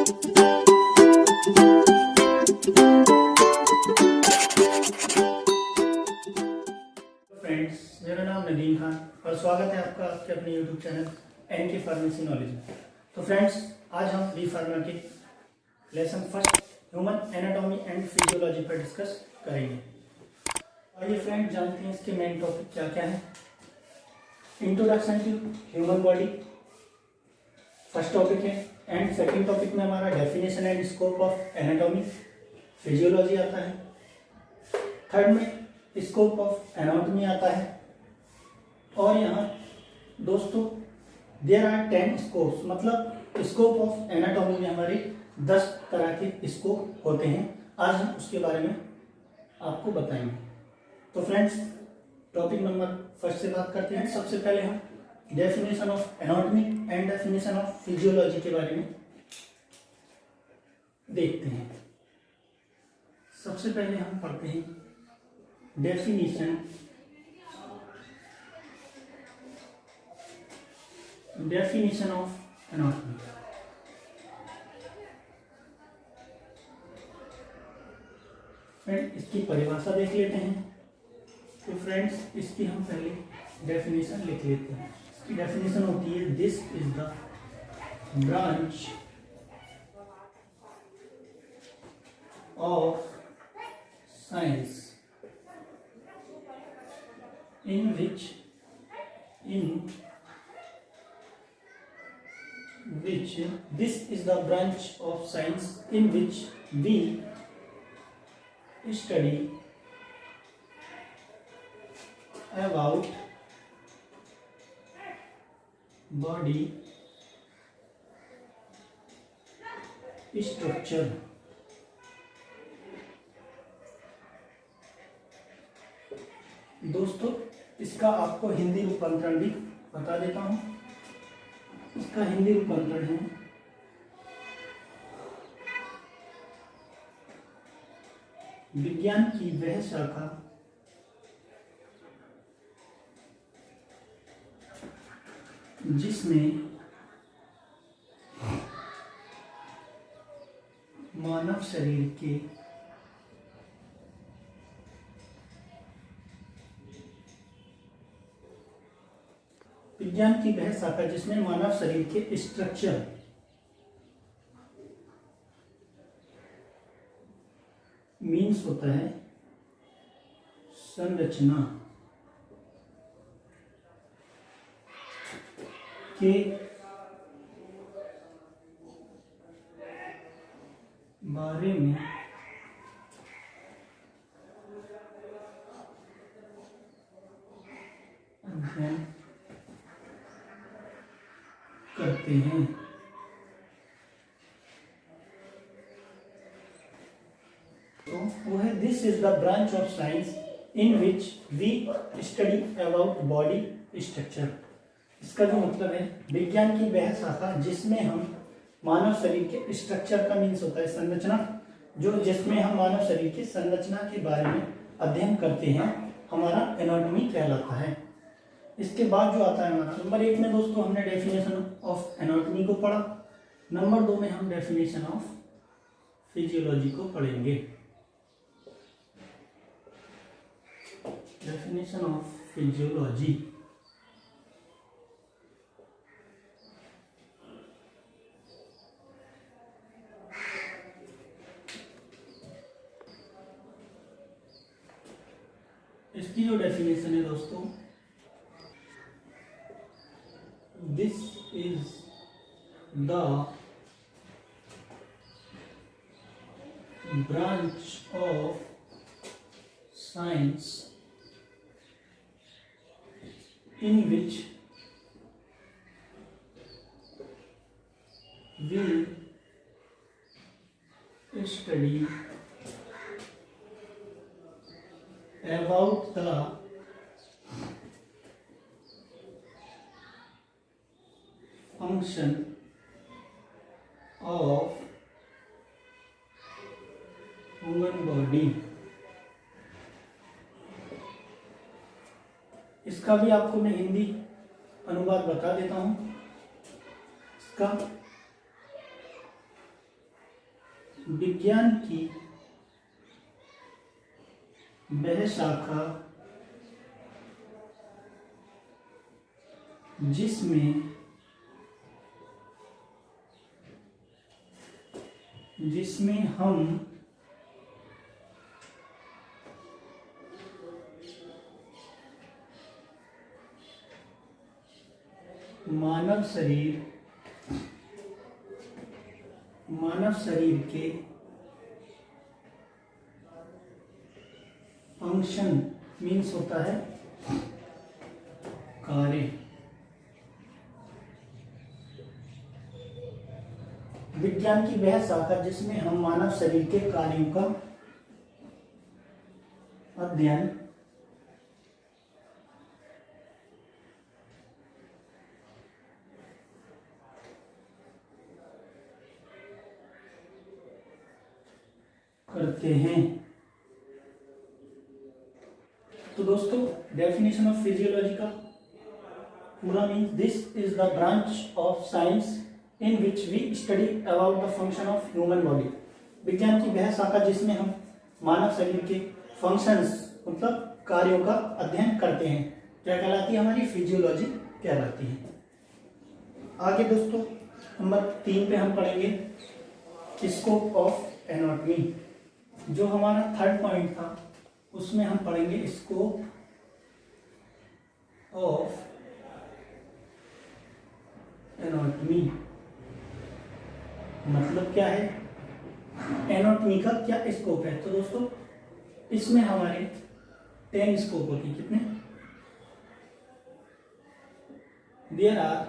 Friends, मेरा नाम नदीम खान और स्वागत है आपका आपके अपने YouTube channel NK pharmacy knowledge में। तो फ्रेंड्स, आज हम बी फार्मा के lesson first human anatomy and physiology पर डिस्कस करेंगे। आइए फ्रेंड्स, जानते हैं इसके मेन टॉपिक क्या क्या है। Introduction to human body first topic है, एंड सेकेंड टॉपिक में हमारा definition and scope of anatomy physiology आता है। थर्ड में स्कोप ऑफ एनाटॉमी आता है। और यहाँ दोस्तों देयर आर 10 स्कोप्स, मतलब स्कोप ऑफ एनाटॉमी में हमारे 10 तरह के स्कोप होते हैं। आज हम उसके बारे में आपको बताएंगे। तो फ्रेंड्स, टॉपिक नंबर फर्स्ट से बात करते हैं। सबसे पहले हम definition of anatomy and definition of physiology के बारे में देखते हैं। सबसे पहले हम पढ़ते हैं डेफिनेशन ऑफ एनाटॉमी। फ्रेंड, इसकी परिभाषा देख लेते हैं। तो फ्रेंड्स, इसकी हम पहले डेफिनेशन लिख लेते हैं। इसकी डेफिनेशन होती है, this is the branch of science in which this is the branch of science in which we study about body structure। दोस्तों, इसका आपको हिंदी रूपांतरण भी बता देता हूं। इसका हिंदी रूपांतरण है, विज्ञान की वह शाखा जिसमें मानव शरीर के विज्ञान की वह शाखा जिसमें मानव शरीर के स्ट्रक्चर मीन्स होता है संरचना के बारे में अध्ययन करते हैं। तो वो है, this is the branch of science in which we study about body structure. इसका जो मतलब है, विज्ञान की वह शाखा जिसमें हम मानव शरीर के स्ट्रक्चर का मीन्स होता है संरचना, जिसमें हम मानव शरीर की संरचना के बारे में अध्ययन करते हैं, हमारा एनाटॉमी कहलाता है। इसके बाद जो आता है हमारा नंबर 1 में दोस्तों हमने डेफिनेशन ऑफ एनाटॉमी को पढ़ा। नंबर 2 में हम डेफिनेशन ऑफ फिजियोलॉजी को पढ़ेंगे। डेफिनेशन ऑफ फिजियोलॉजी, इसकी जो डेफिनेशन है दोस्तों, this is the branch of science in which we study about the function of human body। इसका भी आपको मैं हिंदी अनुवाद बता देता हूं। इसका विज्ञान की वह शाखा जिसमें हम मानव शरीर के फंक्शन मीन्स होता है कार्य, विज्ञान की वह शाखा जिसमें हम मानव शरीर के कार्यों का अध्ययन करते हैं। तो दोस्तों, डेफिनेशन ऑफ फिजियोलॉजी का पूरा means this is the branch of science in which we study about the function of human body. विज्ञान की वह शाखा जिसमें हम मानव शरीर के फंक्शंस मतलब कार्यों का अध्ययन करते हैं, क्या कहलाती है? हमारी फिजियोलॉजी कहलाती है। आगे दोस्तों नंबर 3 पे हम पढ़ेंगे स्कोप ऑफ एनाटॉमी। जो हमारा थर्ड पॉइंट था उसमें हम पढ़ेंगे स्कोप ऑफ एनाटॉमी। मतलब क्या है? एनाटॉमी का क्या स्कोप है? तो दोस्तों इसमें हमारे 10 स्कोप होती है। कितने? There are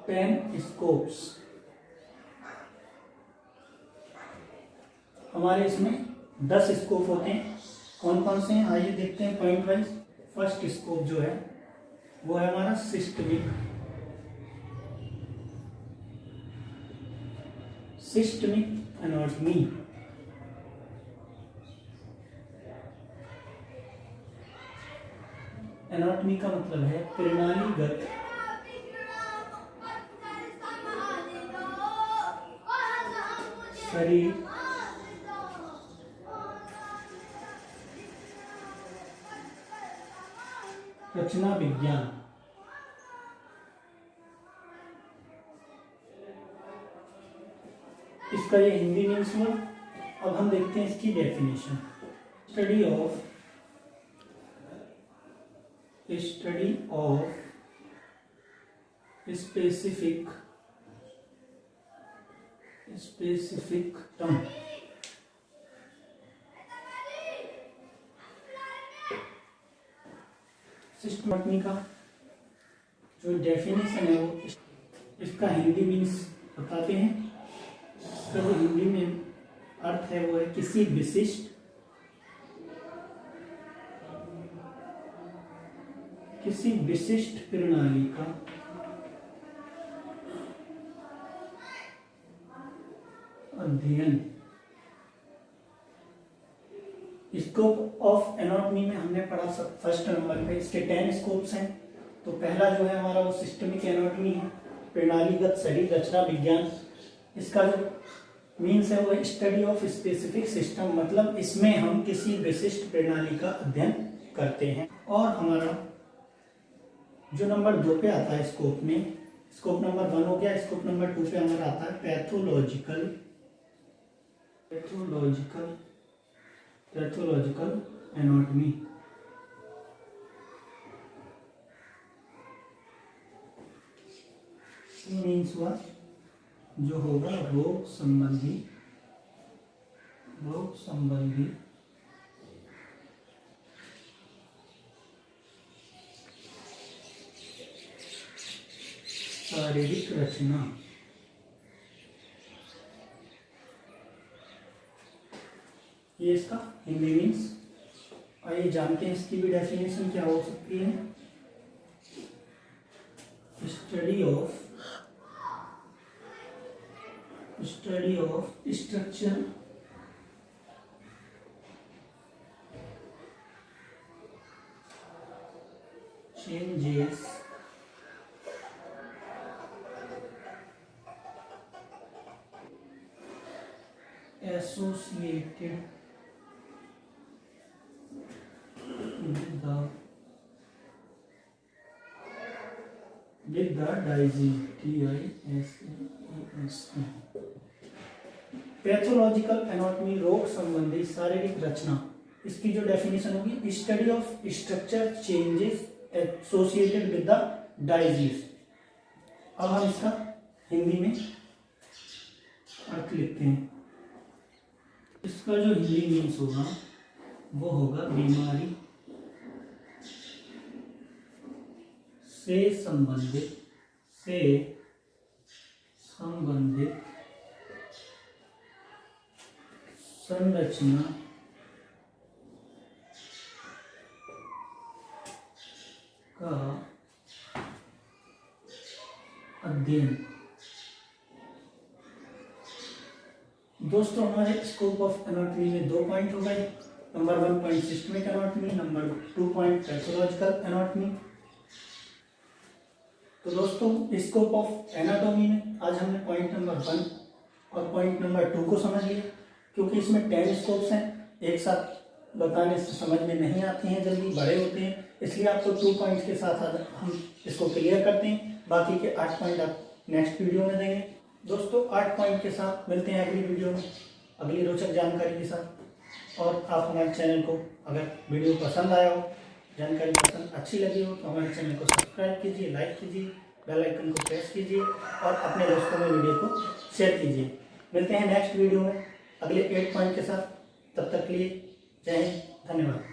10 scopes. हमारे इसमें 10 स्कोप होते हैं। कौन कौन से हैं आइए देखते हैं पॉइंट वाइज। फर्स्ट स्कोप जो है वो है हमारा सिस्टमिक एनाटॉमी। एनाटॉमी का मतलब है प्रणालीगत शरीर रचना विज्ञान। इसका ये हिंदी मीन्स हुआ। अब हम देखते हैं इसकी definition. Study of specific term. Systematic का जो डेफिनेशन है वो इसका हिंदी मीन्स बताते हैं। इसका जो हिंदी में अर्थ है वो है किसी विशिष्ट प्रणाली का अध्ययन। स्कोप ऑफ एनाटॉमी में हमने पढ़ा फर्स्ट नंबर पे इसके 10 स्कोप्स हैं। तो पहला जो है हमारा वो सिस्टमिक एनाटॉमी है, प्रणालीगत शरीर रचना विज्ञान। इसका जो मीन्स है वो स्टडी ऑफ स्पेसिफिक सिस्टम, मतलब इसमें हम किसी विशिष्ट प्रणाली का अध्ययन करते हैं। और हमारा जो नंबर 2 पे आता है स्कोप में, स्कोप नंबर 1 हो गया। स्कोप नंबर 2 पे हमारा आता है पैथोलॉजिकल एनाटॉमी। मीन्स हुआ जो होगा रोग संबंधी शारीरिक रचना। ये इसका हिंदी मीन्स। आइए जानते हैं इसकी भी डेफिनेशन क्या हो सकती है। Study of structure changes associated with the disease, DISEASE। Pathological anatomy, रोग संबंधी शारीरिक रचना, इसकी जो डेफिनेशन होगी, study of structure changes associated with the disease. अब हम इसका हिंदी में अर्थ लिखते हैं। इसका जो हिंदी मीन्स होगा वो होगा बीमारी से संबंधित संरचना का अध्ययन। दोस्तों हमारे स्कोप ऑफ एनाटॉमी में 2 पॉइंट हो गए। Number 1 point systemic anatomy, number 2 point pathological anatomy. तो दोस्तों स्कोप ऑफ एनाटॉमी में आज हमने पॉइंट नंबर 1 और पॉइंट नंबर 2 को समझ लिया, क्योंकि इसमें 10 स्कोप्स हैं, एक साथ बताने से समझ में नहीं आती हैं, जल्दी बड़े होते हैं, इसलिए आपको 2 पॉइंट्स के साथ हम इसको क्लियर करते हैं। बाकी के 8 पॉइंट आप नेक्स्ट वीडियो में देंगे। दोस्तों 8 पॉइंट के साथ मिलते हैं अगली वीडियो में अगली रोचक जानकारी के साथ। और आप हमारे चैनल को, अगर वीडियो पसंद आया हो, जानकारी पसंद अच्छी लगी हो, तो हमारे चैनल को सब्सक्राइब कीजिए, लाइक कीजिए, बेल आइकन को प्रेस कीजिए और अपने दोस्तों में वीडियो को शेयर कीजिए। मिलते हैं नेक्स्ट वीडियो में अगले 8 पॉइंट के साथ। तब तक के लिए जय हिंद, धन्यवाद।